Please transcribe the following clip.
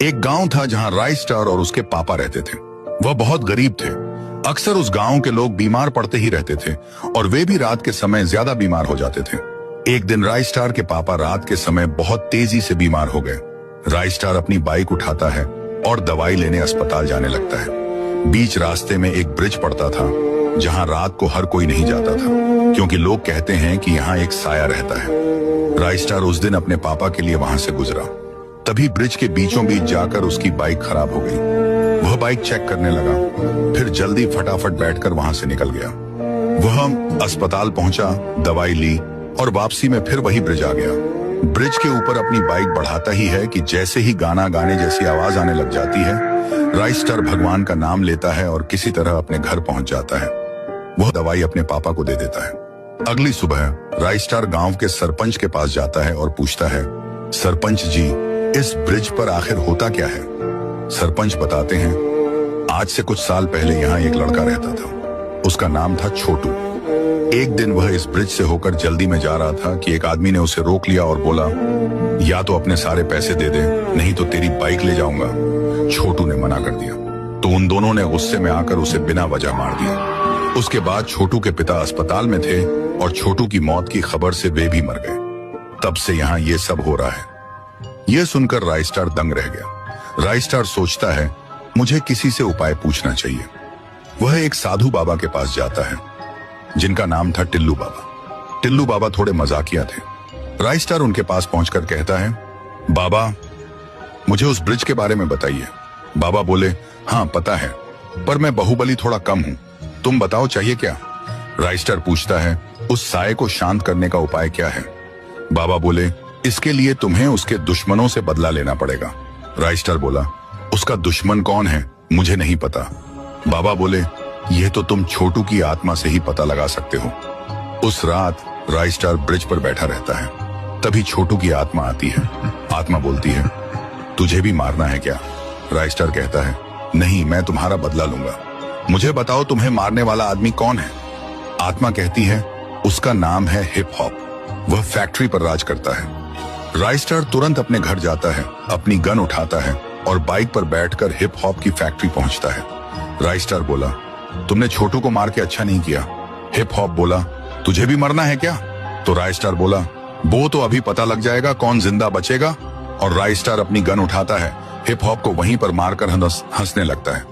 एक गांव था जहां राय स्टार और उसके पापा रहते थे। वह बहुत गरीब थे। अक्सर उस गांव के लोग बीमार पड़ते ही रहते थे और वे भी रात के समय ज्यादा बीमार हो जाते थे। एक दिन राय स्टार के पापा रात के समय बहुत तेजी से बीमार हो गए। राय स्टार अपनी बाइक उठाता है और दवाई लेने अस्पताल जाने लगता है। बीच रास्ते में एक ब्रिज पड़ता था जहां रात को हर कोई नहीं जाता था, क्योंकि लोग कहते हैं कि यहाँ एक साया रहता है। राय स्टार उस दिन अपने पापा के लिए वहां से गुजरा। तभी ब्रिज के बीचों बीच जाकर उसकी बाइक खराब हो गई। वह बाइक चेक करने लगा, फिर जल्दी फटाफट बैठकर वहां से निकल गया। वह अस्पताल पहुंचा, दवाई ली और वापसी में फिर वही ब्रिज आ गया। ब्रिज के ऊपर अपनी बाइक बढ़ाता ही है कि जैसे ही गाना गाने जैसी आवाज आने लग जाती है, राय स्टार भगवान का नाम लेता है और किसी तरह अपने घर पहुंच जाता है। वह दवाई अपने पापा को दे देता है। अगली सुबह राय स्टार गांव के सरपंच के पास जाता है और पूछता है, सरपंच जी, इस ब्रिज पर आखिर होता क्या है? सरपंच बताते हैं, आज से कुछ साल पहले यहाँ एक लड़का रहता था। उसका नाम था छोटू। एक दिन वह इस ब्रिज से होकर जल्दी में जा रहा था कि एक आदमी ने उसे रोक लिया और बोला, या तो अपने सारे पैसे दे दे, नहीं तो तेरी बाइक ले जाऊंगा। छोटू ने मना कर दिया तो उन दोनों ने गुस्से में आकर उसे बिना वजह मार दिया। उसके बाद छोटू के पिता अस्पताल में थे और छोटू की मौत की खबर से वे भी मर गए। तब से यहाँ ये सब हो रहा है। यह सुनकर राय स्टार दंग रह गया। राय स्टार सोचता है, मुझे किसी से उपाय पूछना चाहिए। वह एक साधु बाबा के पास जाता है जिनका नाम था टिल्लू बाबा। टिल्लू बाबा थोड़े मजाकिया थे। राय स्टार उनके पास पहुंचकर कहता है, बाबा मुझे उस ब्रिज के बारे में बताइए। बाबा बोले, हाँ पता है, पर मैं बाहुबली थोड़ा कम हूं, तुम बताओ चाहिए क्या? राय स्टार पूछता है, उस साये को शांत करने का उपाय क्या है? बाबा बोले, इसके लिए तुम्हें उसके दुश्मनों से बदला लेना पड़ेगा। राय स्टार बोला, उसका दुश्मन कौन है? मुझे नहीं पता। बाबा बोले, यह तो तुम छोटू की आत्मा से ही पता लगा सकते हो। उस रात राय स्टार ब्रिज पर बैठा रहता है। तभी छोटू की आत्मा आती है। आत्मा बोलती है, तुझे भी मारना है क्या? राय स्टार कहता है, नहीं, मैं तुम्हारा बदला लूंगा। मुझे बताओ तुम्हें मारने वाला आदमी कौन है? आत्मा कहती है, उसका नाम है हिप हॉप। वह फैक्ट्री पर राज करता है। राय स्टार तुरंत अपने घर जाता है, अपनी गन उठाता है और बाइक पर बैठकर हिप हॉप की फैक्ट्री पहुंचता है। राय स्टार बोला, तुमने छोटू को मार के अच्छा नहीं किया। हिप हॉप बोला, तुझे भी मरना है क्या? तो राय स्टार बोला, वो तो अभी पता लग जाएगा कौन जिंदा बचेगा। और राय स्टार अपनी गन उठाता है, हिप हॉप को वहीं पर मारकर हंसने लगता है।